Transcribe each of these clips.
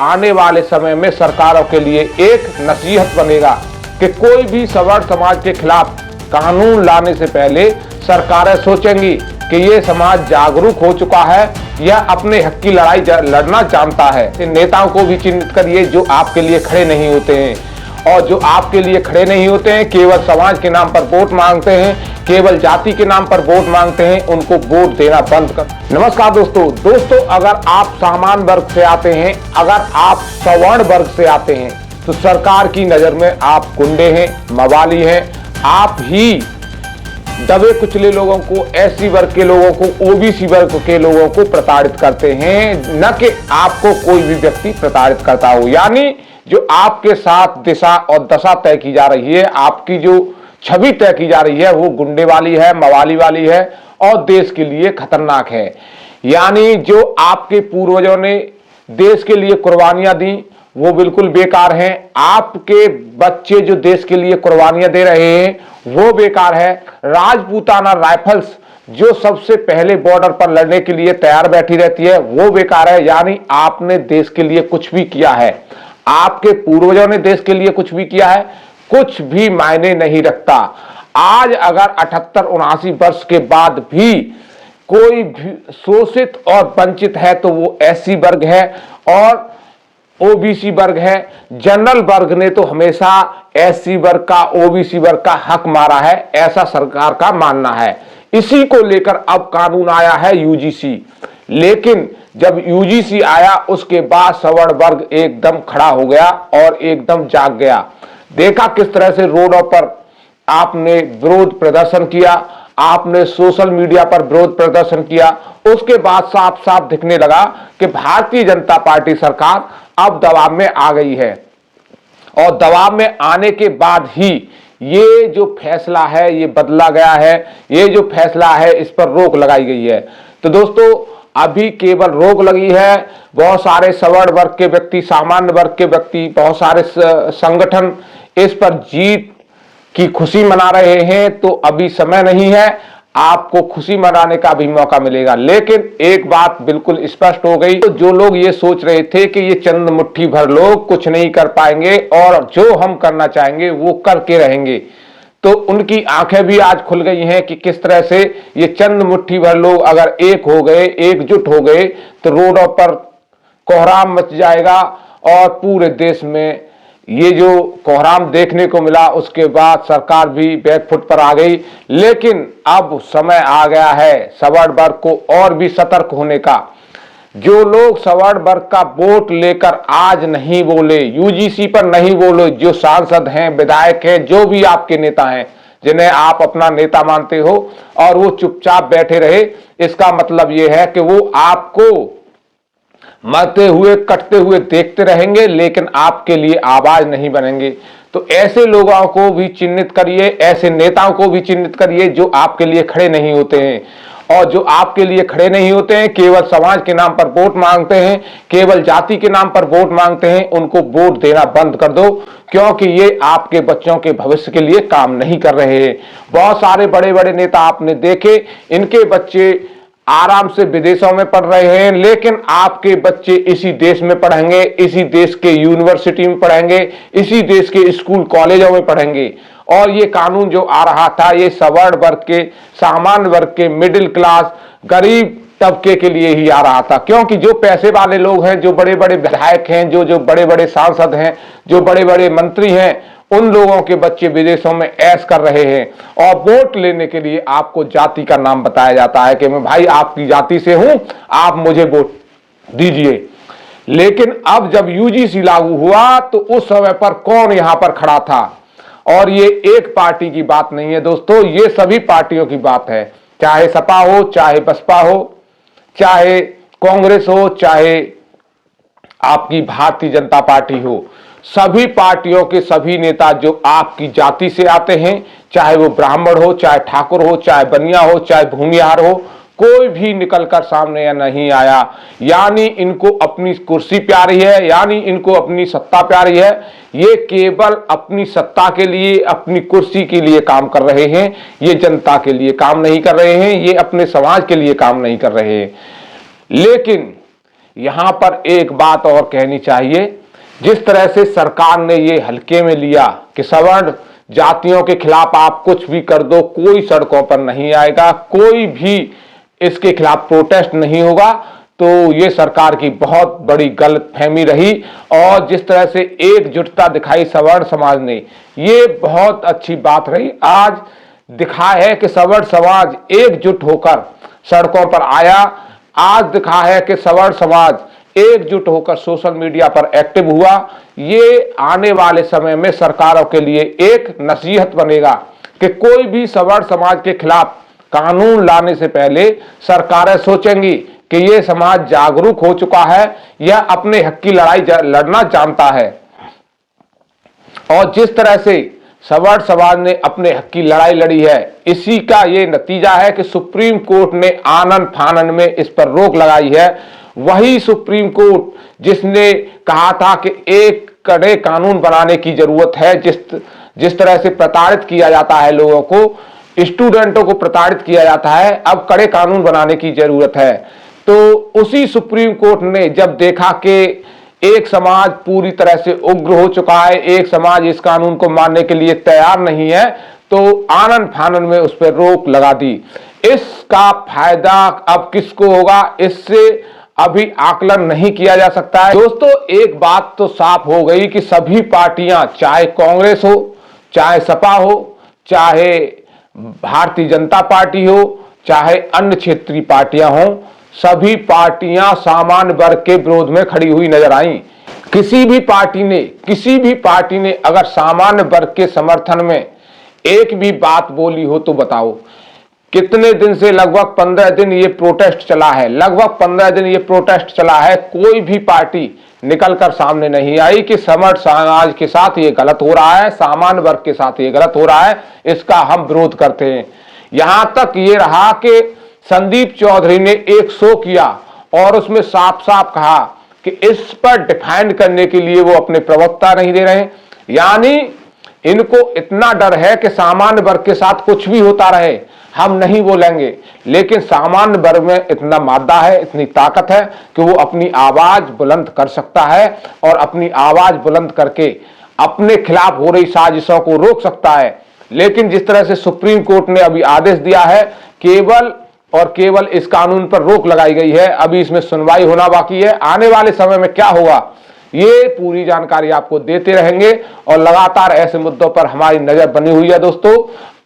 आने वाले समय में सरकारों के लिए एक नसीहत बनेगा कि कोई भी सवर्ण समाज के खिलाफ कानून लाने से पहले सरकारें सोचेंगी कि ये समाज जागरूक हो चुका है या अपने हक की लड़ाई लड़ना जानता है। इन नेताओं को भी चिन्हित करिए जो आपके लिए खड़े नहीं होते हैं, और जो आपके लिए खड़े नहीं होते हैं, केवल समाज के नाम पर वोट मांगते हैं, केवल जाति के नाम पर वोट मांगते हैं, उनको वोट देना बंद कर। नमस्कार दोस्तों, अगर आप सामान्य वर्ग से आते हैं, अगर आप सवर्ण वर्ग से आते हैं, तो सरकार की नजर में आप गुंडे हैं, मवाली हैं। आप ही दबे कुचले लोगों को, एससी वर्ग के लोगों को, ओबीसी वर्ग के लोगों को प्रताड़ित करते हैं, न कि आपको कोई भी व्यक्ति प्रताड़ित करता हो। यानी जो आपके साथ दिशा और दशा तय की जा रही है, आपकी जो छवि तय की जा रही है, वो गुंडे वाली है, मवाली वाली है और देश के लिए खतरनाक है। यानी जो आपके पूर्वजों ने देश के लिए कुर्बानियां दी वो बिल्कुल बेकार हैं। आपके बच्चे जो देश के लिए कुर्बानियां दे रहे हैं वो बेकार है। राजपूताना राइफल्स जो सबसे पहले बॉर्डर पर लड़ने के लिए तैयार बैठी रहती है वो बेकार है। यानी आपने देश के लिए कुछ भी किया है, आपके पूर्वजों ने देश के लिए कुछ भी किया है, कुछ भी मायने नहीं रखता। आज अगर 78-79 वर्ष के बाद भी कोई भी शोषित और वंचित है तो वो एससी वर्ग है और ओबीसी वर्ग है। जनरल वर्ग ने तो हमेशा एससी वर्ग का, ओबीसी वर्ग का हक मारा है, ऐसा सरकार का मानना है। इसी को लेकर अब कानून आया है यूजीसी। लेकिन जब यूजीसी आया उसके बाद सवर्ण वर्ग एकदम खड़ा हो गया और एकदम जाग गया। देखा किस तरह से रोडों पर आपने विरोध प्रदर्शन किया, आपने सोशल मीडिया पर विरोध प्रदर्शन किया। उसके बाद साफ साफ दिखने लगा कि भारतीय जनता पार्टी सरकार अब दबाव में आ गई है, और दबाव में आने के बाद ही ये जो फैसला है ये बदला गया है। ये जो फैसला है इस पर रोक लगाई गई है। तो दोस्तों, अभी केवल रोक लगी है, बहुत सारे सवर्ण वर्ग के व्यक्ति, सामान्य वर्ग के व्यक्ति, बहुत सारे संगठन इस पर जीत की खुशी मना रहे हैं। तो अभी समय नहीं है, आपको खुशी मनाने का भी मौका मिलेगा। लेकिन एक बात बिल्कुल स्पष्ट हो गई, तो जो लोग ये सोच रहे थे कि ये चंद मुट्ठी भर लोग कुछ नहीं कर पाएंगे और जो हम करना चाहेंगे वो करके रहेंगे, तो उनकी आंखें भी आज खुल गई हैं कि किस तरह से ये चंद मुट्ठी भर लोग अगर एक हो गए, एकजुट हो गए, तो रोडों पर कोहराम मच जाएगा। और पूरे देश में ये जो कोहराम देखने को मिला उसके बाद सरकार भी बैकफुट पर आ गई। लेकिन अब समय आ गया है सवर्ण वर्ग को और भी सतर्क होने का। जो लोग सवर्ण वर्ग का वोट लेकर आज नहीं बोले, यूजीसी पर नहीं बोले, जो सांसद हैं, विधायक हैं, जो भी आपके नेता हैं, जिन्हें आप अपना नेता मानते हो, और वो चुपचाप बैठे रहे, इसका मतलब ये है कि वो आपको मरते हुए, कटते हुए देखते रहेंगे, लेकिन आपके लिए आवाज नहीं बनेंगे। तो ऐसे लोगों को भी चिन्हित करिए, ऐसे नेताओं को भी चिन्हित करिए जो आपके लिए खड़े नहीं होते हैं। और जो आपके लिए खड़े नहीं होते हैं, केवल समाज के नाम पर वोट मांगते हैं, केवल जाति के नाम पर वोट मांगते हैं, उनको वोट देना बंद कर दो, क्योंकि ये आपके बच्चों के भविष्य के लिए काम नहीं कर रहे हैं। बहुत सारे बड़े बड़े नेता आपने देखे, इनके बच्चे आराम से विदेशों में पढ़ रहे हैं, लेकिन आपके बच्चे इसी देश में पढ़ेंगे, इसी देश के यूनिवर्सिटी में पढ़ेंगे, इसी देश के स्कूल कॉलेजों में पढ़ेंगे। और ये कानून जो आ रहा था ये सवर्ण वर्ग के, सामान्य वर्ग के, मिडिल क्लास, गरीब तबके के लिए ही आ रहा था। क्योंकि जो पैसे वाले लोग हैं, जो बड़े बड़े विधायक हैं, जो बड़े बड़े सांसद हैं, जो बड़े बड़े मंत्री हैं, उन लोगों के बच्चे विदेशों में ऐश कर रहे हैं। और वोट लेने के लिए आपको जाति का नाम बताया जाता है कि मैं भाई आपकी जाति से हूं, आप मुझे वोट दीजिए। लेकिन अब जब यूजीसी लागू हुआ तो उस समय पर कौन यहां पर खड़ा था? और ये एक पार्टी की बात नहीं है दोस्तों, ये सभी पार्टियों की बात है। चाहे सपा हो, चाहे बसपा हो, चाहे कांग्रेस हो, चाहे आपकी भारतीय जनता पार्टी हो, सभी पार्टियों के सभी नेता जो आपकी जाति से आते हैं, चाहे वो ब्राह्मण हो, चाहे ठाकुर हो, चाहे बनिया हो, चाहे भूमिहार हो, कोई भी निकलकर सामने नहीं आया। यानी इनको अपनी कुर्सी प्यारी है, यानी इनको अपनी सत्ता प्यारी है। ये केवल अपनी सत्ता के लिए, अपनी कुर्सी के लिए काम कर रहे हैं। ये जनता के लिए काम नहीं कर रहे हैं, ये अपने समाज के लिए काम नहीं कर रहे हैं। लेकिन यहां पर एक बात और कहनी चाहिए, जिस तरह से सरकार ने ये हल्के में लिया कि सवर्ण जातियों के खिलाफ आप कुछ भी कर दो, कोई सड़कों पर नहीं आएगा, कोई भी इसके खिलाफ प्रोटेस्ट नहीं होगा, तो ये सरकार की बहुत बड़ी गलतफहमी रही। और जिस तरह से एकजुटता दिखाई सवर्ण समाज ने, ये बहुत अच्छी बात रही। आज दिखा है कि सवर्ण समाज एकजुट होकर सड़कों पर आया। आज दिखा है कि सवर्ण समाज एकजुट होकर सोशल मीडिया पर एक्टिव हुआ। ये आने वाले समय में सरकारों के लिए एक नसीहत बनेगा कि कोई भी सवर्ण समाज के खिलाफ कानून लाने से पहले सरकारें सोचेंगी कि ये समाज जागरूक हो चुका है या अपने हक की लड़ाई लड़ना जानता है। और जिस तरह से सवर्ण समाज ने अपने हक की लड़ाई लड़ी है, इसी का ये नतीजा है कि सुप्रीम कोर्ट ने आनन फानन में इस पर रोक लगाई है। वही सुप्रीम कोर्ट जिसने कहा था कि एक कड़े कानून बनाने की जरूरत है। जिस तरह से प्रताड़ित किया जाता है लोगों को, स्टूडेंटों को प्रताड़ित किया जाता है, अब कड़े कानून बनाने की जरूरत है। तो उसी सुप्रीम कोर्ट ने जब देखा कि एक समाज पूरी तरह से उग्र हो चुका है, एक समाज इस कानून को मानने के लिए तैयार नहीं है, तो आनन फानन में उस पर रोक लगा दी। इसका फायदा अब किसको होगा, इससे अभी आकलन नहीं किया जा सकता है। दोस्तों, एक बात तो साफ हो गई कि सभी पार्टियां, चाहे कांग्रेस हो, चाहे सपा हो, चाहे भारतीय जनता पार्टी हो, चाहे अन्य क्षेत्रीय पार्टियां हो, सभी पार्टियां सामान्य वर्ग के विरोध में खड़ी हुई नजर आईं। किसी भी पार्टी ने अगर सामान्य वर्ग के समर्थन में एक भी बात बोली हो तो बताओ। कितने दिन से, लगभग 15 दिन ये प्रोटेस्ट चला है, कोई भी पार्टी निकलकर सामने नहीं आई कि सवर्ण समाज के साथ ये गलत हो रहा है, सामान्य वर्ग के साथ ये गलत हो रहा है, इसका हम विरोध करते हैं। यहां तक ये रहा कि संदीप चौधरी ने एक शो किया और उसमें साफ साफ कहा कि इस पर डिफेंड करने के लिए वो अपने प्रवक्ता नहीं दे रहे हैं। यानी इनको इतना डर है कि सामान्य वर्ग के साथ कुछ भी होता रहे, हम नहीं बोलेंगे। लेकिन सामान्य वर्ग में इतना मादा है, इतनी ताकत है कि वो अपनी आवाज बुलंद कर सकता है और अपनी आवाज बुलंद करके अपने खिलाफ हो रही साजिशों को रोक सकता है। लेकिन जिस तरह से सुप्रीम कोर्ट ने अभी आदेश दिया है, केवल और केवल इस कानून पर रोक लगाई गई है, अभी इसमें सुनवाई होना बाकी है। आने वाले समय में क्या होगा, ये पूरी जानकारी आपको देते रहेंगे और लगातार ऐसे मुद्दों पर हमारी नजर बनी हुई है। दोस्तों,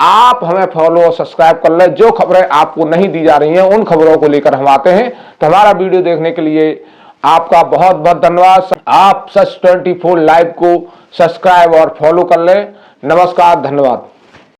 आप हमें फॉलो और सब्सक्राइब कर लें। जो खबरें आपको नहीं दी जा रही हैं, उन खबरों को लेकर हम आते हैं। तो हमारा वीडियो देखने के लिए आपका बहुत बहुत धन्यवाद। आप सच 24 लाइव को सब्सक्राइब और फॉलो कर लें। नमस्कार, धन्यवाद।